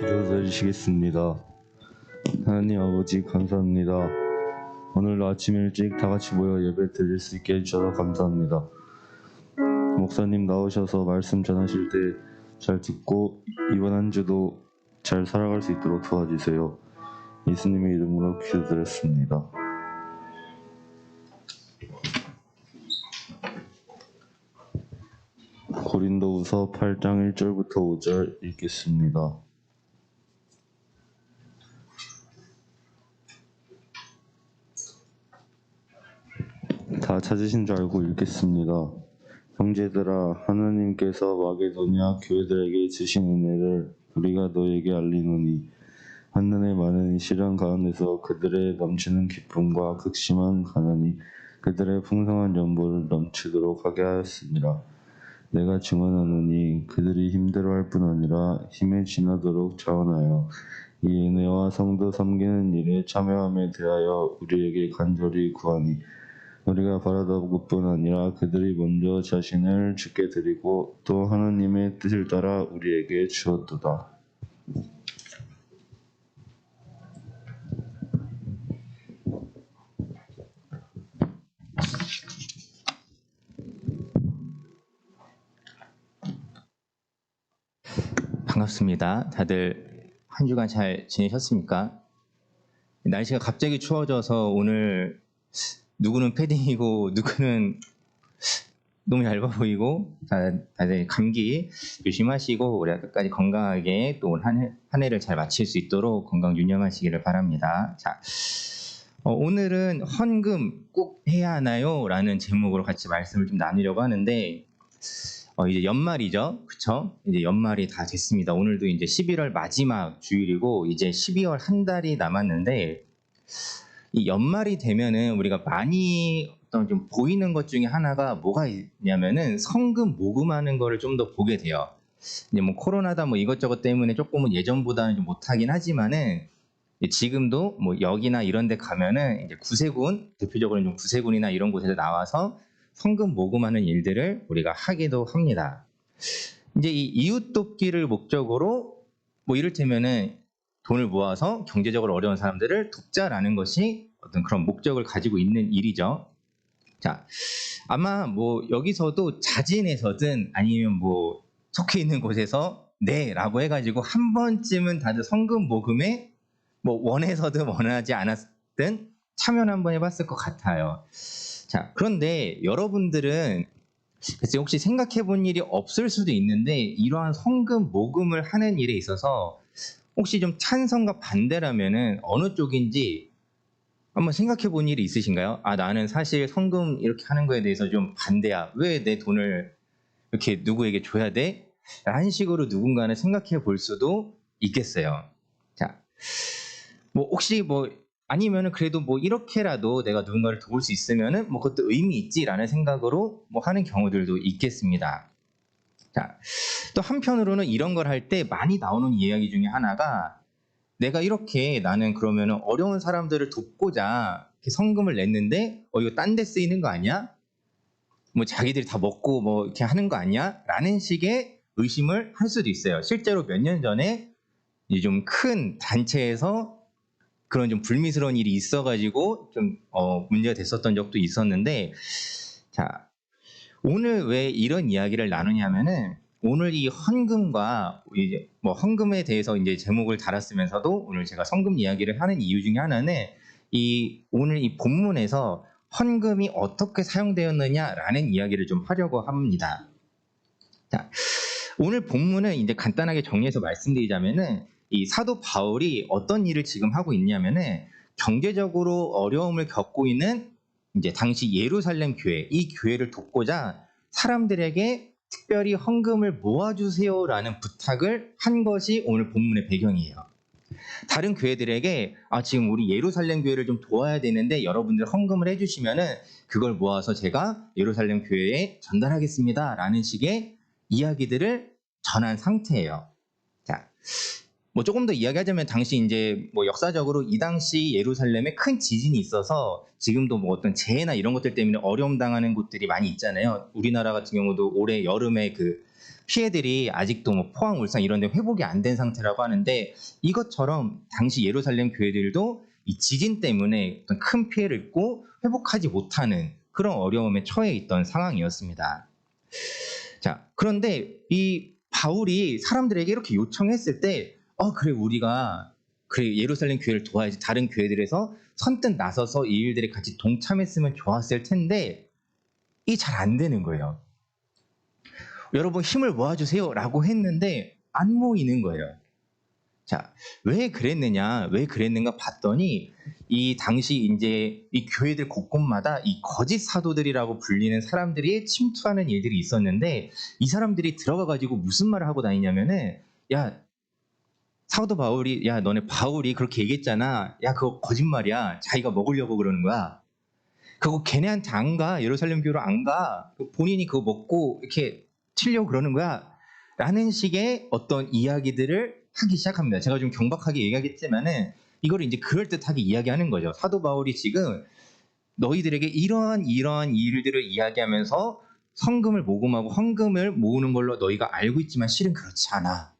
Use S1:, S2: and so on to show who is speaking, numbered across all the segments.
S1: 기도드리시겠습니다. 하나님 아버지 감사합니다. 오늘 아침 일찍 다 같이 모여 예배 드릴 수 있게 해주셔서 감사합니다. 목사님 나오셔서 말씀 전하실 때 잘 듣고 이번 한 주도 잘 살아갈 수 있도록 도와주세요. 예수님의 이름으로 기도드렸습니다. 고린도후서 8장 1절부터 5절 읽겠습니다. 다 찾으신 줄 알고 읽겠습니다. 형제들아, 하나님께서 마게도냐 교회들에게 주신 은혜를 우리가 너에게 알리노니 한눈에 많은 시련 가운데서 그들의 넘치는 기쁨과 극심한 가난이 그들의 풍성한 연보를 넘치도록 하게 하였습니다. 내가 증언하노니 그들이 힘들어할 뿐 아니라 힘에 지나도록 자원하여 이 은혜와 성도 섬기는 일에 참여함에 대하여 우리에게 간절히 구하니 우리가 바라던 것뿐 아니라 그들이 먼저 자신을 주께 드리고 또 하나님의 뜻을 따라 우리에게 주었도다.
S2: 반갑습니다. 다들 한 주간 잘 지내셨습니까? 날씨가 갑자기 추워져서 오늘 누구는 패딩이고 누구는 너무 얇아 보이고 다들 감기 조심하시고 우리가 끝까지 건강하게 또 한 해를 잘 마칠 수 있도록 건강 유념하시기를 바랍니다. 자, 오늘은 헌금 꼭 해야 하나요? 라는 제목으로 같이 말씀을 좀 나누려고 하는데 이제 연말이죠. 그쵸? 이제 연말이 다 됐습니다. 오늘도 이제 11월 마지막 주일이고 이제 12월 한 달이 남았는데 이 연말이 되면은 우리가 많이 어떤 좀 보이는 것 중에 하나가 뭐가 있냐면은 성금 모금하는 거를 좀 더 보게 돼요. 이제 뭐 코로나다 뭐 이것저것 때문에 조금은 예전보다는 좀 못하긴 하지만은 지금도 뭐 여기나 이런 데 가면은 이제 구세군, 대표적으로 좀 구세군이나 이런 곳에서 나와서 성금 모금하는 일들을 우리가 하기도 합니다. 이제 이 이웃 돕기를 목적으로 뭐 이를테면은 돈을 모아서 경제적으로 어려운 사람들을 돕자라는 것이 어떤 그런 목적을 가지고 있는 일이죠. 자, 아마 뭐 여기서도 자진해서든 아니면 뭐 속해 있는 곳에서 네라고 해가지고 한 번쯤은 다들 성금 모금에 뭐 원해서든 원하지 않았든 참여를 한번 해봤을 것 같아요. 자, 그런데 여러분들은 글쎄 혹시 생각해 본 일이 없을 수도 있는데 이러한 성금 모금을 하는 일에 있어서 혹시 좀 찬성과 반대라면은 어느 쪽인지 한번 생각해 본 일이 있으신가요? 아, 나는 사실 성금 이렇게 하는 거에 대해서 좀 반대야. 왜 내 돈을 이렇게 누구에게 줘야 돼? 라는 식으로 누군가는 생각해 볼 수도 있겠어요. 자, 뭐 혹시 뭐 아니면은 그래도 뭐 이렇게라도 내가 누군가를 도울 수 있으면은 뭐 그것도 의미 있지라는 생각으로 뭐 하는 경우들도 있겠습니다. 자, 또 한편으로는 이런 걸 할 때 많이 나오는 이야기 중에 하나가 내가 이렇게 나는 그러면은 어려운 사람들을 돕고자 이렇게 성금을 냈는데 이거 딴 데 쓰이는 거 아니야? 뭐 자기들이 다 먹고 뭐 이렇게 하는 거 아니야? 라는 식의 의심을 할 수도 있어요. 실제로 몇 년 전에 좀 큰 단체에서 그런 좀 불미스러운 일이 있어가지고 좀 문제가 됐었던 적도 있었는데, 자, 오늘 왜 이런 이야기를 나누냐면은 오늘 이 헌금과 이제 뭐 헌금에 대해서 이제 제목을 달았으면서도 오늘 제가 성금 이야기를 하는 이유 중에 하나는 오늘 이 본문에서 헌금이 어떻게 사용되었느냐라는 이야기를 좀 하려고 합니다. 자, 오늘 본문을 이제 간단하게 정리해서 말씀드리자면은 이 사도 바울이 어떤 일을 지금 하고 있냐면은 경제적으로 어려움을 겪고 있는 이제 당시 예루살렘 교회, 이 교회를 돕고자 사람들에게 특별히 헌금을 모아주세요라는 부탁을 한 것이 오늘 본문의 배경이에요. 다른 교회들에게 지금 우리 예루살렘 교회를 좀 도와야 되는데 여러분들 헌금을 해주시면은 그걸 모아서 제가 예루살렘 교회에 전달하겠습니다라는 식의 이야기들을 전한 상태예요. 자, 뭐 조금 더 이야기하자면 당시 이제 뭐 역사적으로 이 당시 예루살렘에 큰 지진이 있어서 지금도 뭐 어떤 재해나 이런 것들 때문에 어려움 당하는 곳들이 많이 있잖아요. 우리나라 같은 경우도 올해 여름에 그 피해들이 아직도 뭐 포항, 울산 이런 데 회복이 안 된 상태라고 하는데, 이것처럼 당시 예루살렘 교회들도 이 지진 때문에 어떤 큰 피해를 입고 회복하지 못하는 그런 어려움에 처해 있던 상황이었습니다. 자, 그런데 이 바울이 사람들에게 이렇게 요청했을 때, 그래, 우리가 그래 예루살렘 교회를 도와야지, 다른 교회들에서 선뜻 나서서 이 일들에 같이 동참했으면 좋았을 텐데, 이게 잘 안 되는 거예요. 여러분 힘을 모아주세요 라고 했는데 안 모이는 거예요. 자, 왜 그랬는가 봤더니, 이 당시 이제 이 교회들 곳곳마다 이 거짓 사도들이라고 불리는 사람들이 침투하는 일들이 있었는데, 이 사람들이 들어가가지고 무슨 말을 하고 다니냐면은, 야, 사도 바울이, 야, 너네 바울이 그렇게 얘기했잖아. 야, 그거 거짓말이야. 자기가 먹으려고 그러는 거야. 그거 걔네한테 안 가. 예루살렘 교회로 안 가. 본인이 그거 먹고 이렇게 튀려고 그러는 거야. 라는 식의 어떤 이야기들을 하기 시작합니다. 제가 좀 경박하게 얘기하겠지만은, 이거를 이제 그럴듯하게 이야기하는 거죠. 사도 바울이 지금 너희들에게 이러한 일들을 이야기하면서 성금을 모금하고 헌금을 모으는 걸로 너희가 알고 있지만 실은 그렇지 않아.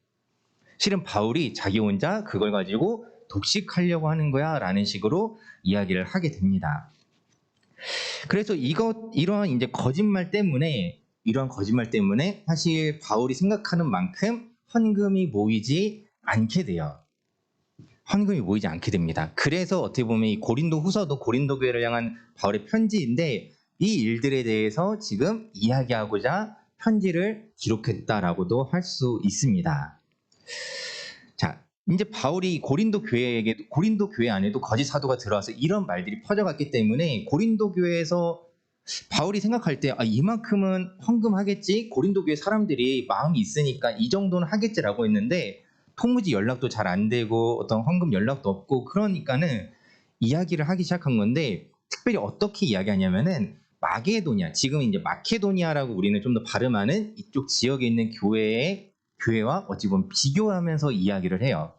S2: 실은 바울이 자기 혼자 그걸 가지고 독식하려고 하는 거야 라는 식으로 이야기를 하게 됩니다. 그래서 이러한 이제 거짓말 때문에 사실 바울이 생각하는 만큼 헌금이 모이지 않게 돼요. 헌금이 모이지 않게 됩니다. 그래서 어떻게 보면 이 고린도 후서도 고린도 교회를 향한 바울의 편지인데, 이 일들에 대해서 지금 이야기하고자 편지를 기록했다라고도 할 수 있습니다. 자, 이제 바울이 고린도 교회 안에도 거짓 사도가 들어와서 이런 말들이 퍼져갔기 때문에, 고린도 교회에서 바울이 생각할 때 이만큼은 헌금하겠지, 고린도 교회 사람들이 마음이 있으니까 이 정도는 하겠지라고 했는데, 통무지 연락도 잘 안 되고 어떤 헌금 연락도 없고, 그러니까는 이야기를 하기 시작한 건데, 특별히 어떻게 이야기하냐면은 마게도냐, 지금 이제 마케도니아라고 우리는 좀 더 발음하는 이쪽 지역에 있는 교회와 어찌 보면 비교하면서 이야기를 해요.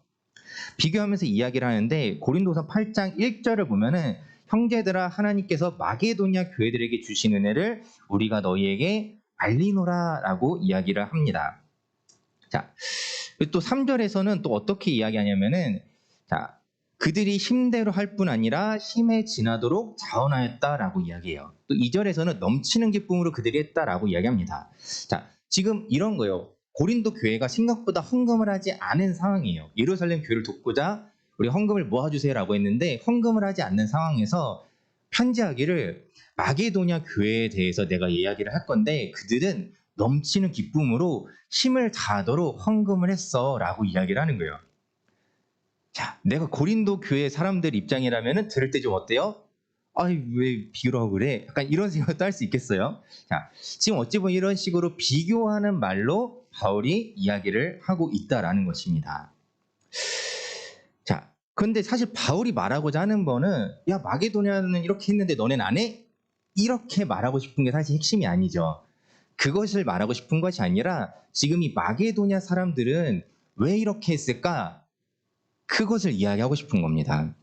S2: 비교하면서 이야기를 하는데, 고린도서 8장 1절을 보면은, 형제들아, 하나님께서 마게도냐 교회들에게 주신 은혜를 우리가 너희에게 알리노라 라고 이야기를 합니다. 자, 또 3절에서는 또 어떻게 이야기하냐면은, 자, 그들이 힘대로 할 뿐 아니라 힘에 지나도록 자원하였다라고 이야기해요. 또 2절에서는 넘치는 기쁨으로 그들이 했다라고 이야기합니다. 자, 지금 이런 거예요. 고린도 교회가 생각보다 헌금을 하지 않은 상황이에요. 예루살렘 교회를 돕고자 우리 헌금을 모아주세요라고 했는데, 헌금을 하지 않는 상황에서 편지하기를, 마게도냐 교회에 대해서 내가 이야기를 할 건데 그들은 넘치는 기쁨으로 힘을 다하도록 헌금을 했어 라고 이야기를 하는 거예요. 자, 내가 고린도 교회 사람들 입장이라면 들을 때 좀 어때요? 왜 비교를 그래? 약간 이런 생각도 할 수 있겠어요. 자, 지금 어찌 보면 이런 식으로 비교하는 말로 바울이 이야기를 하고 있다라는 것입니다. 자, 그런데 사실 바울이 말하고자 하는 거는, 야, 마게도냐는 이렇게 했는데 너넨 안 해? 이렇게 말하고 싶은 게 사실 핵심이 아니죠. 그것을 말하고 싶은 것이 아니라, 지금 이 마게도냐 사람들은 왜 이렇게 했을까? 그것을 이야기하고 싶은 겁니다.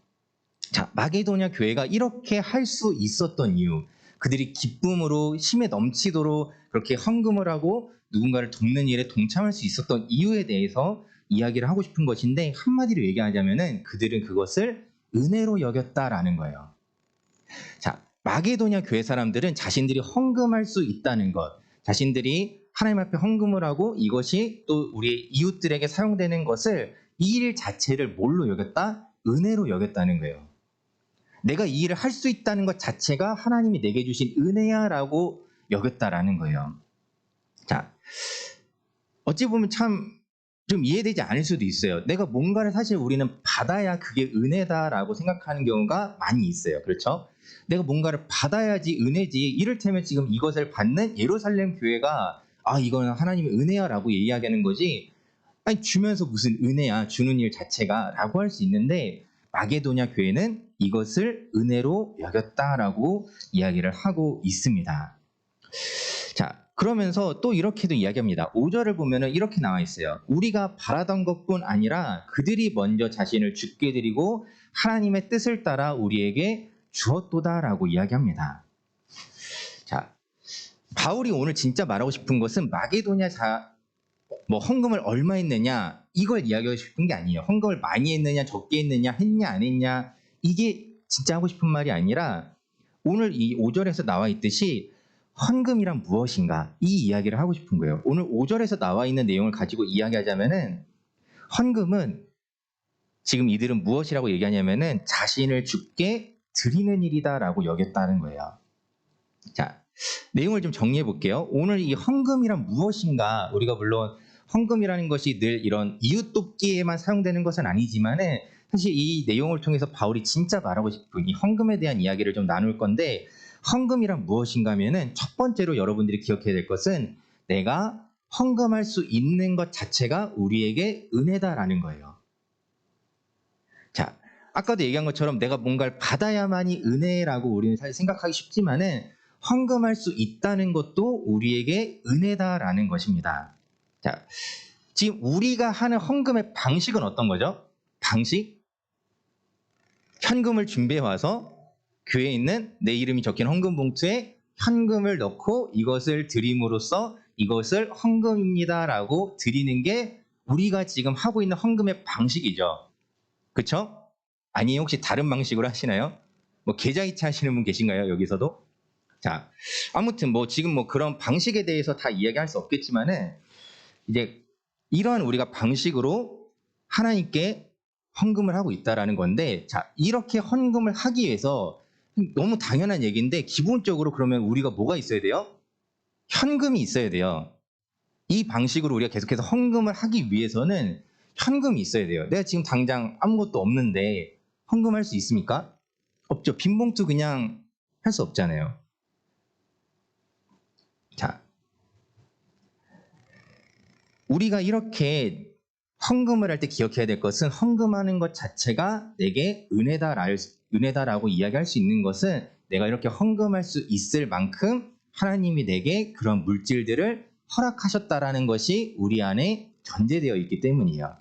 S2: 자, 마게도냐 교회가 이렇게 할 수 있었던 이유, 그들이 기쁨으로 힘에 넘치도록 그렇게 헌금을 하고 누군가를 돕는 일에 동참할 수 있었던 이유에 대해서 이야기를 하고 싶은 것인데, 한마디로 얘기하자면은 그들은 그것을 은혜로 여겼다라는 거예요. 자, 마게도냐 교회 사람들은 자신들이 헌금할 수 있다는 것, 자신들이 하나님 앞에 헌금을 하고 이것이 또 우리 이웃들에게 사용되는 것을, 이 일 자체를 뭘로 여겼다? 은혜로 여겼다는 거예요. 내가 이 일을 할 수 있다는 것 자체가 하나님이 내게 주신 은혜야 라고 여겼다라는 거예요. 자, 어찌 보면 참 좀 이해되지 않을 수도 있어요. 내가 뭔가를 사실 우리는 받아야 그게 은혜다라고 생각하는 경우가 많이 있어요. 그렇죠? 내가 뭔가를 받아야지 은혜지. 이를테면 지금 이것을 받는 예루살렘 교회가 이건 하나님의 은혜야 라고 이야기하는 거지, 주면서 무슨 은혜야, 주는 일 자체가 라고 할 수 있는데, 마게도냐 교회는 이것을 은혜로 여겼다라고 이야기를 하고 있습니다. 자, 그러면서 또 이렇게도 이야기합니다. 5절을 보면은 이렇게 나와 있어요. 우리가 바라던 것뿐 아니라 그들이 먼저 자신을 주께 드리고 하나님의 뜻을 따라 우리에게 주었도다라고 이야기합니다. 자, 바울이 오늘 진짜 말하고 싶은 것은 마게도냐 뭐 헌금을 얼마 했느냐 이걸 이야기하고 싶은 게 아니에요. 헌금을 많이 했느냐 적게 했느냐 했냐 안 했냐 이게 진짜 하고 싶은 말이 아니라 오늘 이 5절에서 나와 있듯이 헌금이란 무엇인가 이 이야기를 하고 싶은 거예요. 오늘 5절에서 나와 있는 내용을 가지고 이야기하자면은 헌금은 지금 이들은 무엇이라고 얘기하냐면은 자신을 주께 드리는 일이다라고 여겼다는 거예요. 자, 내용을 좀 정리해 볼게요. 오늘 이 헌금이란 무엇인가 우리가 물론 헌금이라는 것이 늘 이런 이웃 돕기에만 사용되는 것은 아니지만은 사실 이 내용을 통해서 바울이 진짜 말하고 싶은 이 헌금에 대한 이야기를 좀 나눌 건데 헌금이란 무엇인가 하면은 첫 번째로 여러분들이 기억해야 될 것은 내가 헌금할 수 있는 것 자체가 우리에게 은혜다라는 거예요. 자, 아까도 얘기한 것처럼 내가 뭔가를 받아야만이 은혜라고 우리는 사실 생각하기 쉽지만은 헌금할 수 있다는 것도 우리에게 은혜다라는 것입니다. 자, 지금 우리가 하는 헌금의 방식은 어떤 거죠? 방식? 현금을 준비해 와서 교회에 있는 내 이름이 적힌 헌금 봉투에 현금을 넣고 이것을 드림으로써 이것을 헌금입니다라고 드리는 게 우리가 지금 하고 있는 헌금의 방식이죠. 그렇죠? 아니에요? 혹시 다른 방식으로 하시나요? 뭐 계좌이체 하시는 분 계신가요? 여기서도? 자, 아무튼 뭐 지금 뭐 그런 방식에 대해서 다 이야기할 수 없겠지만은 이제 이러한 우리가 방식으로 하나님께 헌금을 하고 있다라는 건데, 자, 이렇게 헌금을 하기 위해서 너무 당연한 얘기인데 기본적으로 그러면 우리가 뭐가 있어야 돼요? 현금이 있어야 돼요. 이 방식으로 우리가 계속해서 헌금을 하기 위해서는 현금이 있어야 돼요. 내가 지금 당장 아무것도 없는데 헌금할 수 있습니까? 없죠. 빈 봉투 그냥 할 수 없잖아요. 자, 우리가 이렇게 헌금을 할 때 기억해야 될 것은 헌금하는 것 자체가 내게 은혜다라고 이야기할 수 있는 것은 내가 이렇게 헌금할 수 있을 만큼 하나님이 내게 그런 물질들을 허락하셨다라는 것이 우리 안에 전제되어 있기 때문이에요.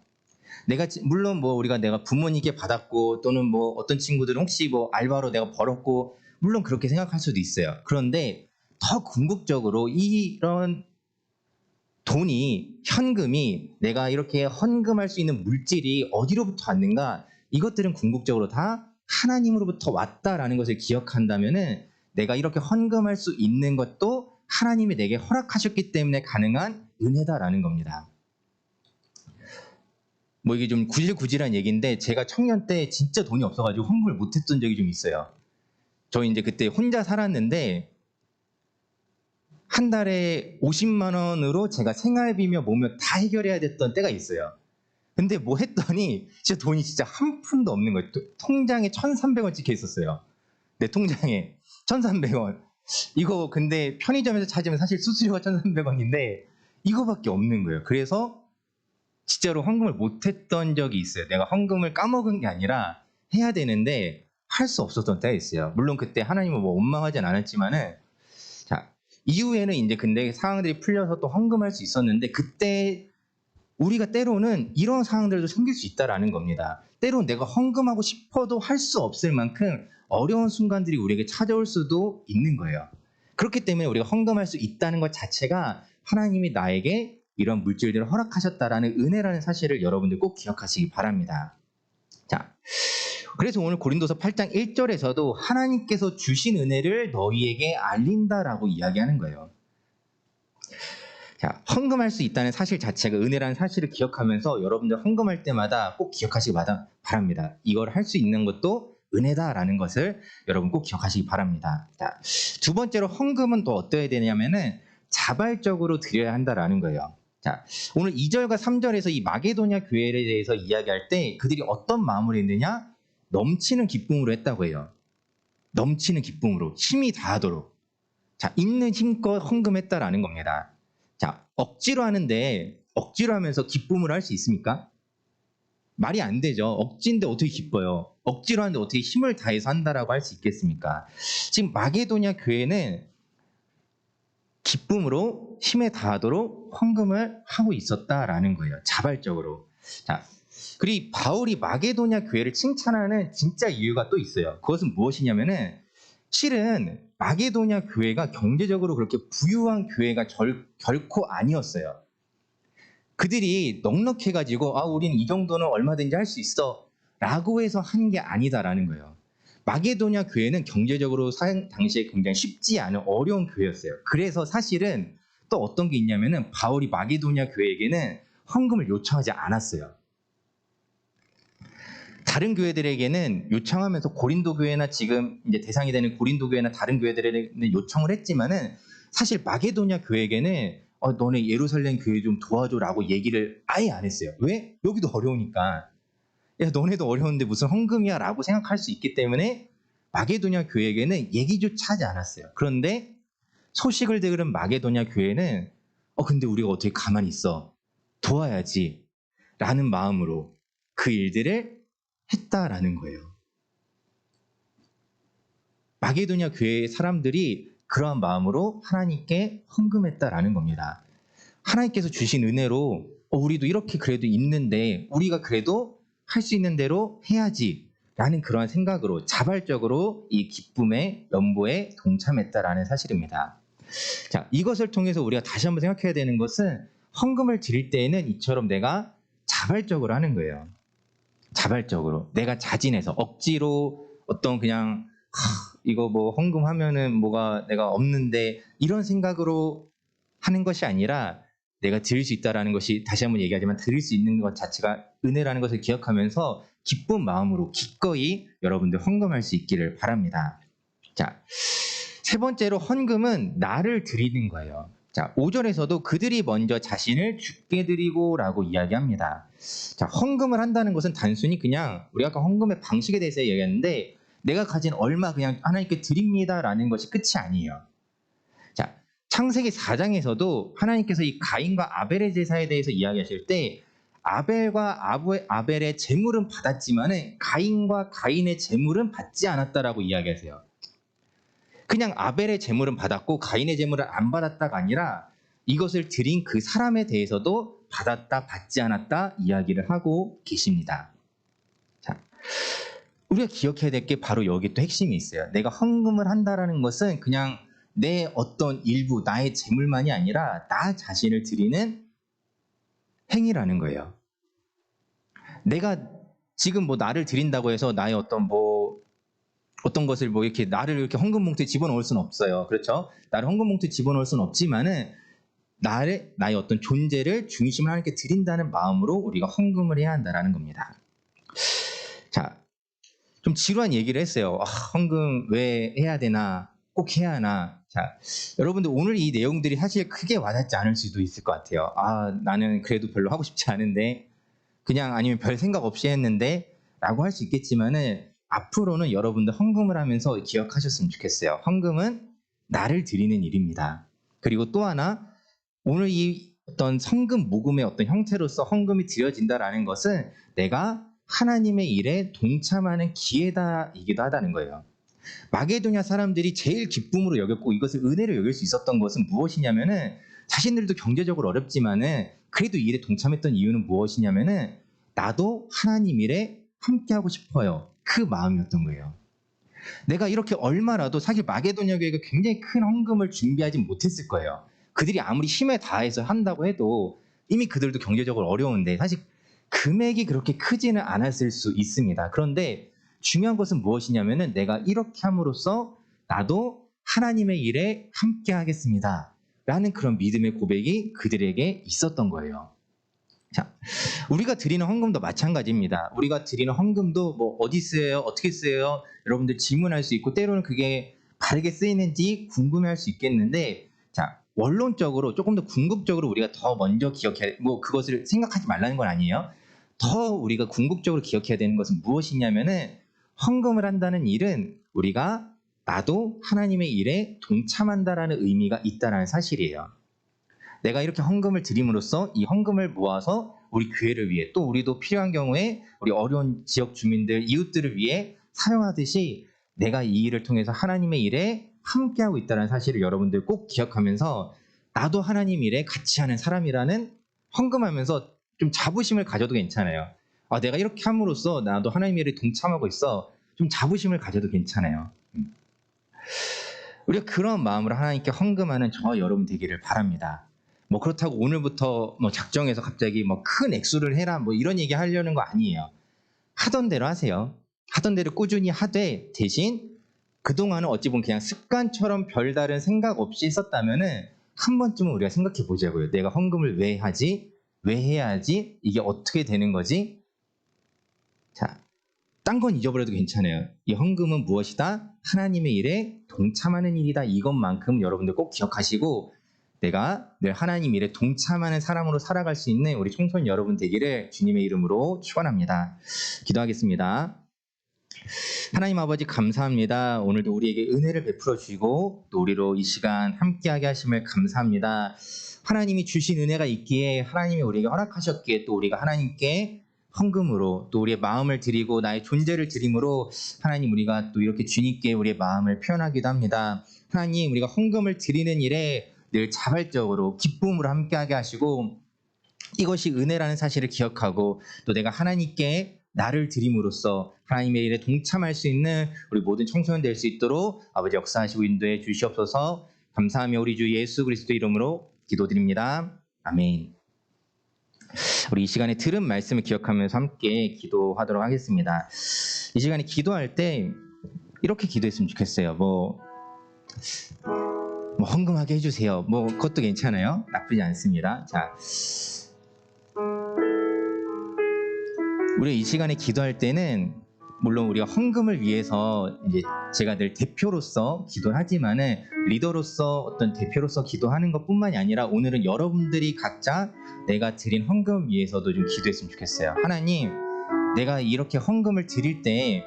S2: 물론 뭐 내가 부모님께 받았고 또는 뭐 어떤 친구들은 혹시 뭐 알바로 내가 벌었고 물론 그렇게 생각할 수도 있어요. 그런데 더 궁극적으로 이런 돈이 현금이 내가 이렇게 헌금할 수 있는 물질이 어디로부터 왔는가 이것들은 궁극적으로 다 하나님으로부터 왔다라는 것을 기억한다면은 내가 이렇게 헌금할 수 있는 것도 하나님이 내게 허락하셨기 때문에 가능한 은혜다라는 겁니다. 뭐 이게 좀 구질구질한 얘기인데 제가 청년 때 진짜 돈이 없어가지고 헌금을 못했던 적이 좀 있어요. 저 이제 그때 혼자 살았는데 한 달에 50만 원으로 제가 생활비며 뭐며 다 해결해야 됐던 때가 있어요. 근데 뭐 했더니 진짜 돈이 진짜 한 푼도 없는 거예요. 통장에 1,300원 찍혀 있었어요. 내 통장에 1,300원. 이거 근데 편의점에서 찾으면 사실 수수료가 1,300원인데 이거밖에 없는 거예요. 그래서 진짜로 헌금을 못했던 적이 있어요. 내가 헌금을 까먹은 게 아니라 해야 되는데 할 수 없었던 때가 있어요. 물론 그때 하나님을 뭐 원망하진 않았지만은 자, 이후에는 이제 근데 상황들이 풀려서 또 헌금할 수 있었는데 그때 우리가 때로는 이런 상황들도 생길 수 있다라는 겁니다. 때로는 내가 헌금하고 싶어도 할 수 없을 만큼 어려운 순간들이 우리에게 찾아올 수도 있는 거예요. 그렇기 때문에 우리가 헌금할 수 있다는 것 자체가 하나님이 나에게 이런 물질들을 허락하셨다라는 은혜라는 사실을 여러분들 꼭 기억하시기 바랍니다. 자, 그래서 오늘 고린도서 8장 1절에서도 하나님께서 주신 은혜를 너희에게 알린다라고 이야기하는 거예요. 자, 헌금할 수 있다는 사실 자체가 은혜라는 사실을 기억하면서 여러분들 헌금할 때마다 꼭 기억하시기 바랍니다. 이걸 할 수 있는 것도 은혜다라는 것을 여러분 꼭 기억하시기 바랍니다. 자, 두 번째로 헌금은 또 어떠해야 되냐면은 자발적으로 드려야 한다라는 거예요. 자, 오늘 2절과 3절에서 이 마게도냐 교회에 대해서 이야기할 때 그들이 어떤 마음으로 했느냐? 넘치는 기쁨으로 했다고 해요. 넘치는 기쁨으로 힘이 다하도록. 자, 있는 힘껏 헌금했다라는 겁니다. 자, 억지로 하는데 억지로 하면서 기쁨을 할 수 있습니까? 말이 안 되죠. 억지인데 어떻게 기뻐요? 억지로 하는데 어떻게 힘을 다해서 한다라고 할 수 있겠습니까? 지금 마게도냐 교회는 기쁨으로 힘에 다하도록 헌금을 하고 있었다라는 거예요. 자발적으로. 자, 그리고 바울이 마게도냐 교회를 칭찬하는 진짜 이유가 또 있어요. 그것은 무엇이냐면은 실은 마게도냐 교회가 경제적으로 그렇게 부유한 교회가 결코 아니었어요. 그들이 넉넉해가지고 우리는 이 정도는 얼마든지 할 수 있어 라고 해서 한 게 아니다라는 거예요. 마게도냐 교회는 경제적으로 당시에 굉장히 쉽지 않은 어려운 교회였어요. 그래서 사실은 또 어떤 게 있냐면은 바울이 마게도냐 교회에게는 헌금을 요청하지 않았어요. 다른 교회들에게는 요청하면서 고린도 교회나 지금 이제 대상이 되는 고린도 교회나 다른 교회들에게는 요청을 했지만은 사실 마게도냐 교회에게는 너네 예루살렘 교회 좀 도와줘라고 얘기를 아예 안 했어요. 왜? 여기도 어려우니까. 야, 너네도 어려운데 무슨 헌금이야 라고 생각할 수 있기 때문에 마게도냐 교회에게는 얘기조차 하지 않았어요. 그런데 소식을 들은 마게도냐 교회는 근데 우리가 어떻게 가만히 있어? 도와야지 라는 마음으로 그 일들을 했다라는 거예요. 마게도냐 교회의 사람들이 그러한 마음으로 하나님께 헌금했다라는 겁니다. 하나님께서 주신 은혜로 우리도 이렇게 그래도 있는데 우리가 그래도 할 수 있는 대로 해야지 라는 그러한 생각으로 자발적으로 이 기쁨의 연보에 동참했다라는 사실입니다. 자, 이것을 통해서 우리가 다시 한번 생각해야 되는 것은 헌금을 드릴 때에는 이처럼 내가 자발적으로 하는 거예요. 자발적으로 내가 자진해서 억지로 어떤 그냥 이거 뭐 헌금하면은 뭐가 내가 없는데 이런 생각으로 하는 것이 아니라 내가 드릴 수 있다라는 것이 다시 한번 얘기하지만 드릴 수 있는 것 자체가 은혜라는 것을 기억하면서 기쁜 마음으로 기꺼이 여러분들 헌금할 수 있기를 바랍니다. 자, 세 번째로 헌금은 나를 드리는 거예요. 자, 5절에서도 그들이 먼저 자신을 주께 드리고 라고 이야기합니다. 자, 헌금을 한다는 것은 단순히 그냥 우리가 아까 헌금의 방식에 대해서 얘기했는데 내가 가진 얼마 그냥 하나님께 드립니다 라는 것이 끝이 아니에요. 자, 창세기 4장에서도 하나님께서 이 가인과 아벨의 제사에 대해서 이야기하실 때 아벨과 아벨의 제물은 받았지만은 가인과 가인의 제물은 받지 않았다라고 이야기하세요. 그냥 아벨의 제물은 받았고 가인의 제물은 안 받았다가 아니라 이것을 드린 그 사람에 대해서도 받았다 받지 않았다 이야기를 하고 계십니다. 자, 우리가 기억해야 될 게 바로 여기 또 핵심이 있어요. 내가 헌금을 한다라는 것은 그냥 내 어떤 일부 나의 재물만이 아니라 나 자신을 드리는 행위라는 거예요. 내가 지금 뭐 나를 드린다고 해서 나의 어떤 것을 이렇게 나를 이렇게 헌금 봉투에 집어넣을 수는 없어요. 그렇죠? 나를 헌금 봉투에 집어넣을 수는 없지만은 나의 어떤 존재를 중심을 하나님께 드린다는 마음으로 우리가 헌금을 해야 한다라는 겁니다. 자, 좀 지루한 얘기를 했어요. 헌금 왜 해야 되나? 꼭 해야 하나? 자, 여러분들 오늘 이 내용들이 사실 크게 와닿지 않을 수도 있을 것 같아요. 나는 그래도 별로 하고 싶지 않은데 그냥 아니면 별 생각 없이 했는데 라고 할 수 있겠지만은 앞으로는 여러분들 헌금을 하면서 기억하셨으면 좋겠어요. 헌금은 나를 드리는 일입니다. 그리고 또 하나 오늘 이 어떤 성금 모금의 어떤 형태로서 헌금이 드려진다라는 것은 내가 하나님의 일에 동참하는 기회다이기도 하다는 거예요. 마게도냐 사람들이 제일 기쁨으로 여겼고 이것을 은혜로 여길 수 있었던 것은 무엇이냐면은 자신들도 경제적으로 어렵지만은 그래도 이 일에 동참했던 이유는 무엇이냐면은 나도 하나님 일에 함께하고 싶어요. 그 마음이었던 거예요. 내가 이렇게 얼마라도 사실 마게도냐 교회가 굉장히 큰 헌금을 준비하지 못했을 거예요. 그들이 아무리 힘에 다해서 한다고 해도 이미 그들도 경제적으로 어려운데 사실 금액이 그렇게 크지는 않았을 수 있습니다. 그런데 중요한 것은 무엇이냐면은 내가 이렇게 함으로써 나도 하나님의 일에 함께 하겠습니다. 라는 그런 믿음의 고백이 그들에게 있었던 거예요. 자, 우리가 드리는 헌금도 마찬가지입니다. 우리가 드리는 헌금도 뭐 어디 쓰여요? 어떻게 쓰여요? 여러분들 질문할 수 있고 때로는 그게 바르게 쓰이는지 궁금해할 수 있겠는데 자, 원론적으로 조금 더 궁극적으로 우리가 더 먼저 기억해야 그것을 생각하지 말라는 건 아니에요. 더 우리가 궁극적으로 기억해야 되는 것은 무엇이냐면은 헌금을 한다는 일은 우리가 나도 하나님의 일에 동참한다라는 의미가 있다는 사실이에요. 내가 이렇게 헌금을 드림으로써 이 헌금을 모아서 우리 교회를 위해 또 우리도 필요한 경우에 우리 어려운 지역 주민들, 이웃들을 위해 사용하듯이 내가 이 일을 통해서 하나님의 일에 함께하고 있다는 사실을 여러분들 꼭 기억하면서 나도 하나님 일에 같이 하는 사람이라는 헌금하면서 좀 자부심을 가져도 괜찮아요. 내가 이렇게 함으로써 나도 하나님 일에 동참하고 있어. 좀 자부심을 가져도 괜찮아요. 우리가 그런 마음으로 하나님께 헌금하는 저와 여러분 되기를 바랍니다. 뭐 그렇다고 오늘부터 뭐 작정해서 갑자기 뭐 큰 액수를 해라 뭐 이런 얘기 하려는 거 아니에요. 하던 대로 하세요. 하던 대로 꾸준히 하되 대신 그동안은 어찌 보면 그냥 습관처럼 별다른 생각 없이 했었다면은 한 번쯤은 우리가 생각해 보자고요. 내가 헌금을 왜 하지? 왜 해야 하지? 이게 어떻게 되는 거지? 자, 딴 건 잊어버려도 괜찮아요. 이 헌금은 무엇이다? 하나님의 일에 동참하는 일이다. 이것만큼 여러분들 꼭 기억하시고 내가 늘 하나님 일에 동참하는 사람으로 살아갈 수 있는 우리 청소년 여러분 되기를 주님의 이름으로 축원합니다. 기도하겠습니다. 하나님 아버지 감사합니다. 오늘도 우리에게 은혜를 베풀어 주시고 또 우리로 이 시간 함께하게 하심을 감사합니다. 하나님이 주신 은혜가 있기에 하나님이 우리에게 허락하셨기에 또 우리가 하나님께 헌금으로 또 우리의 마음을 드리고 나의 존재를 드림으로 하나님 우리가 또 이렇게 주님께 우리의 마음을 표현하기도 합니다. 하나님 우리가 헌금을 드리는 일에 늘 자발적으로 기쁨으로 함께하게 하시고 이것이 은혜라는 사실을 기억하고 또 내가 하나님께 나를 드림으로써 하나님의 일에 동참할 수 있는 우리 모든 청소년 될 수 있도록 아버지 역사하시고 인도해 주시옵소서. 감사하며 우리 주 예수 그리스도 이름으로 기도드립니다. 아멘. 우리 이 시간에 들은 말씀을 기억하면서 함께 기도하도록 하겠습니다. 이 시간에 기도할 때 이렇게 기도했으면 좋겠어요. 뭐 헌금하게 해주세요. 뭐 그것도 괜찮아요. 나쁘지 않습니다. 자, 우리 이 시간에 기도할 때는 물론 우리가 헌금을 위해서 이제 제가 늘 대표로서 기도를 하지만은 리더로서 어떤 대표로서 기도하는 것뿐만이 아니라 오늘은 여러분들이 각자 내가 드린 헌금 위해서도 좀 기도했으면 좋겠어요. 하나님, 내가 이렇게 헌금을 드릴 때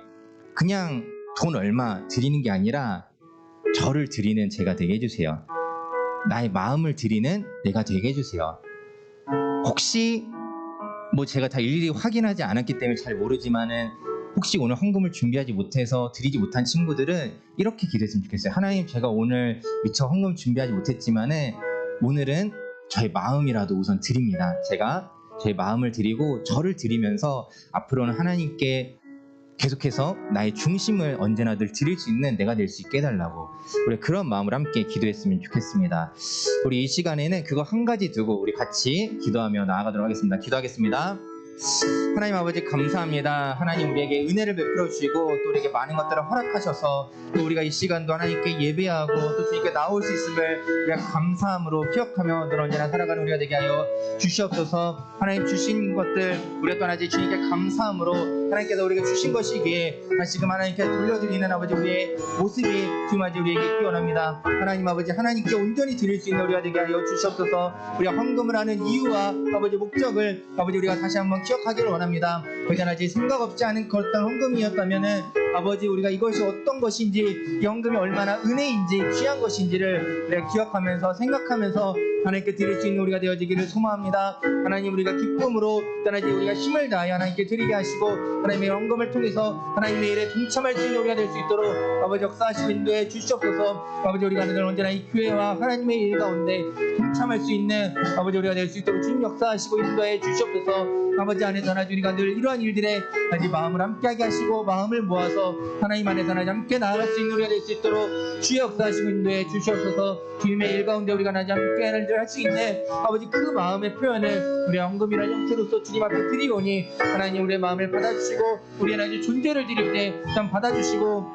S2: 그냥 돈 얼마 드리는 게 아니라 저를 드리는 제가 되게 해주세요. 나의 마음을 드리는 내가 되게 해주세요. 혹시 뭐 제가 다 일일이 확인하지 않았기 때문에 잘 모르지만은 혹시 오늘 헌금을 준비하지 못해서 드리지 못한 친구들은 이렇게 기도했으면 좋겠어요. 하나님, 제가 오늘 미처 헌금 준비하지 못했지만은 오늘은 저의 마음이라도 우선 드립니다. 제가 저의 마음을 드리고 저를 드리면서 앞으로는 하나님께 계속해서 나의 중심을 언제나 늘 드릴 수 있는 내가 될 수 있게 해달라고 우리 그런 마음으로 함께 기도했으면 좋겠습니다. 우리 이 시간에는 그거 한 가지 두고 우리 같이 기도하며 나아가도록 하겠습니다. 기도하겠습니다. 하나님 아버지 감사합니다. 하나님 우리에게 은혜를 베풀어 주시고 또 우리에게 많은 것들을 허락하셔서 또 우리가 이 시간도 하나님께 예배하고 또 주님께 나올 수 있음을 우리가 감사함으로 기억하며 늘 언제나 살아가는 우리가 되게 하여 주시옵소서. 하나님 주신 것들 우리가 또한 주님께 감사함으로 하나님께서 우리에게 주신 것이기에 다시금 하나님께 돌려드리는 아버지 우리의 모습이 지금 아직 우리에게 뛰어납니다. 하나님 아버지 하나님께 온전히 드릴 수 있는 우리가 되게 하여 주시옵소서. 우리가 헌금을 하는 이유와 아버지 목적을 아버지 우리가 다시 한번 기억하기를 원합니다. 그냥 아직 생각 없지 않은 어떤 헌금이었다면은 아버지 우리가 이것이 어떤 것인지 이 헌금이 얼마나 은혜인지 귀한 것인지를 우리가 기억하면서 생각하면서 하나님께 드릴 수 있는 우리가 되어지기를 소망합니다. 하나님 우리가 기쁨으로 떠나지 우리가 힘을 다하여 하나님께 드리게 하시고 하나님의 헌금을 통해서 하나님의 일에 동참할 수 있는 우리가 될 수 있도록 아버지 역사하시고 인도해 주시옵소서. 아버지 우리가 늘 언제나 이 교회와 하나님의 일 가운데 동참할 수 있는 아버지 우리가 될 수 있도록 주님 역사하시고 인도해 주시옵소서. 아버지 안에서 하나님 우리가 늘 이러한 일들에 아직 마음을 함께하게 하시고 마음을 모아서 하나님 안에서 하나님 함께 나아갈 수 있는 우리가 될 수 있도록 주의 역사하시고 인도해 주시옵소서. 주님의 일 가운데 우리가 하나님 함께 할 수 있는 아버지 그 마음의 표현을 우리의 헌금이라는 형태로서 주님 앞에 드리오니 하나님 우리의 마음을 받아주시고 우리의 하나님 존재를 드릴 때 참 받아주시고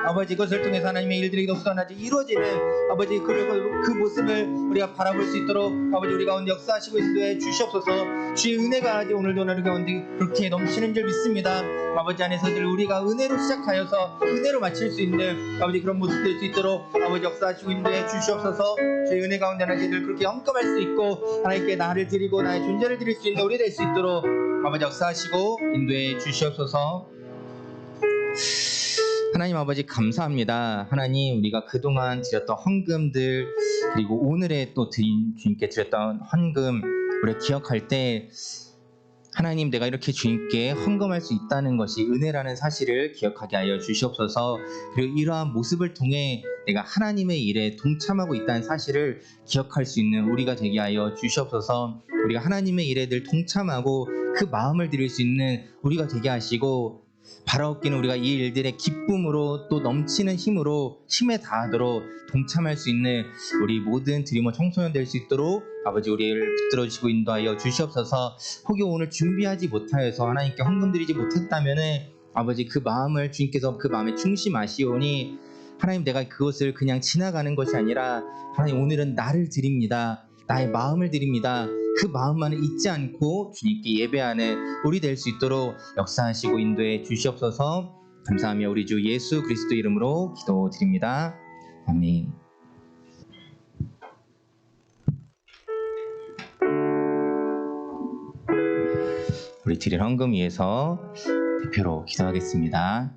S2: 아버지 그것을 통해서 하나님의 일들이 더욱더 하나님 이루어지는 아버지 그 모습을 우리가 바라볼 수 있도록 아버지 우리 가운데 역사하시고 인도해 주시옵소서. 주의 은혜가 아직 오늘도 우리 가운데 그렇게 넘치는 줄 믿습니다. 아버지 안에서 늘 우리가 은혜로 시작하여서 은혜로 마칠 수 있는 아버지 그런 모습 될 수 있도록 아버지 역사하시고 인도해 주시옵소서. 주의 은혜 가운데 하나님 늘 그렇게 헌금할 수 있고 하나님께 나를 드리고 나의 존재를 드릴 수 있는 우리 될 수 있도록 아버지 역사하시고 인도해 주시옵소서. 하나님 아버지 감사합니다. 하나님 우리가 그동안 드렸던 헌금들 그리고 오늘에 또 주님께 드렸던 헌금 우리가 기억할 때 하나님 내가 이렇게 주님께 헌금할 수 있다는 것이 은혜라는 사실을 기억하게 하여 주시옵소서. 그리고 이러한 모습을 통해 내가 하나님의 일에 동참하고 있다는 사실을 기억할 수 있는 우리가 되게 하여 주시옵소서. 우리가 하나님의 일에 늘 동참하고 그 마음을 드릴 수 있는 우리가 되게 하시고 바라옵기는 우리가 이 일들의 기쁨으로 또 넘치는 힘으로 힘에 다하도록 동참할 수 있는 우리 모든 드리머 청소년 될 수 있도록 아버지 우리를 붙들어 주시고 인도하여 주시옵소서. 혹여 오늘 준비하지 못하여서 하나님께 헌금 드리지 못했다면은 아버지 그 마음을 주님께서 그 마음에 충심하시오니 하나님 내가 그것을 그냥 지나가는 것이 아니라 하나님 오늘은 나를 드립니다. 나의 마음을 드립니다. 그 마음만을 잊지 않고 주님께 예배하는 우리 될 수 있도록 역사하시고 인도해 주시옵소서. 감사하며 우리 주 예수 그리스도 이름으로 기도드립니다. 아멘. 우리 드릴 헌금 위해서 대표로 기도하겠습니다.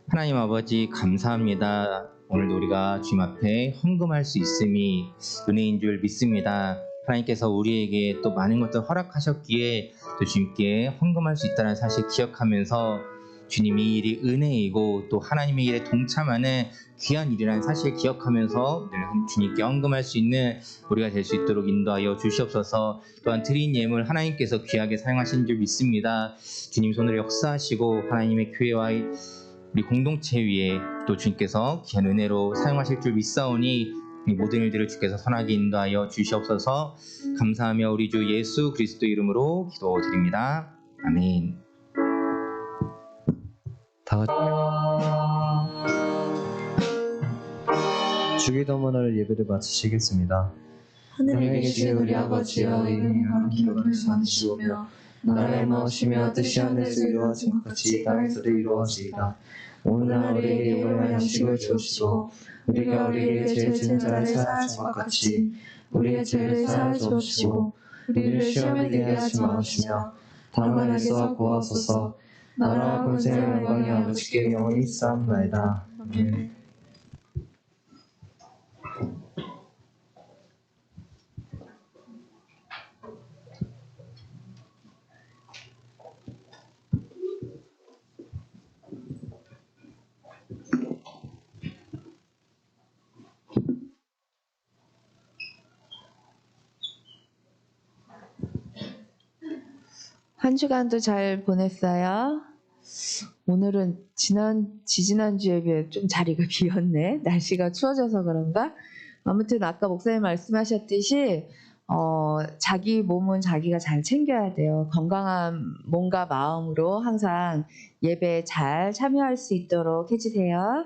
S2: 하나님 아버지 감사합니다. 오늘도 우리가 주님 앞에 헌금할 수 있음이 은혜인 줄 믿습니다. 하나님께서 우리에게 또 많은 것들 허락하셨기에 또 주님께 헌금할 수 있다는 사실 기억하면서 주님이 이 일이 은혜이고 또 하나님의 일에 동참하는 귀한 일이라는 사실 기억하면서 늘 주님께 헌금할 수 있는 우리가 될 수 있도록 인도하여 주시옵소서. 또한 드린 예물 하나님께서 귀하게 사용하신 줄 믿습니다. 주님 손으로 역사하시고 하나님의 교회와 우리 공동체 위에 또 주님께서 귀한 은혜로 사용하실 줄 믿사오니 이 모든 일들을 주께서 선하게 인도하여 주시옵소서. 감사하며 우리 주 예수 그리스도 이름으로 기도드립니다. 아멘.
S3: 다 같이 주기도문을 예배를 마치시겠습니다.
S4: 하늘에 계신 우리 아버지여 이름이 거룩히 받으시오며 나라의 마으시며 뜻이 하늘에서 이루어진 것 같이 땅에서도 이루어지이다. 오늘날 우리에게 일용할 양식을 주옵시고 우리가 우리에게 죄 지은 자를 사하여 준 것 같이 우리의 죄를 사하여 주옵시고 우리를 시험에 들게 하지 마시며 다만 에서 구하소서. 나라와 권세와 영광이 아버지께 영원히 있사옵나이다. 아멘.
S5: 한 주간도 잘 보냈어요? 오늘은 지난주에 비해 좀 자리가 비었네. 날씨가 추워져서 그런가? 아무튼 아까 목사님 말씀하셨듯이 자기 몸은 자기가 잘 챙겨야 돼요. 건강한 몸과 마음으로 항상 예배에 잘 참여할 수 있도록 해주세요.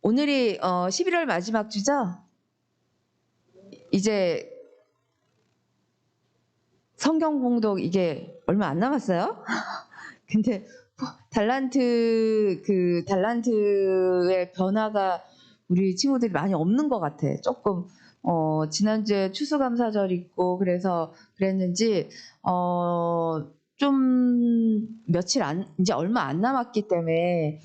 S5: 오늘이 11월 마지막 주죠? 이제 성경 봉독 이게 얼마 안 남았어요? 근데 달란트의 변화가 우리 친구들이 많이 없는 것 같아. 조금 지난주에 추수감사절 있고 그래서 그랬는지 좀 이제 얼마 안 남았기 때문에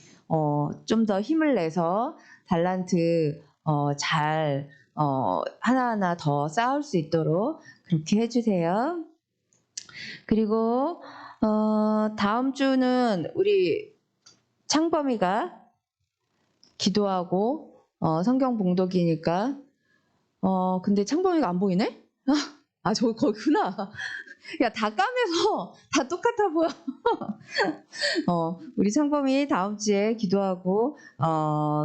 S5: 좀 더 힘을 내서 달란트 잘 하나하나 더 쌓을 수 있도록 그렇게 해주세요. 그리고 다음 주는 우리 창범이가 기도하고 성경 봉독이니까 근데 창범이가 안 보이네? 저기 거기구나. 야, 다 까매서 다 똑같아 보여. 우리 창범이 다음 주에 기도하고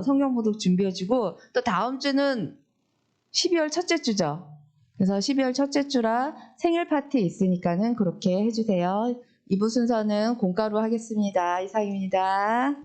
S5: 성경 봉독 준비해주고 또 다음 주는 12월 첫째 주죠. 그래서 12월 첫째 주라 생일 파티 있으니까는 그렇게 해주세요. 2부 순서는 공가로 하겠습니다. 이상입니다.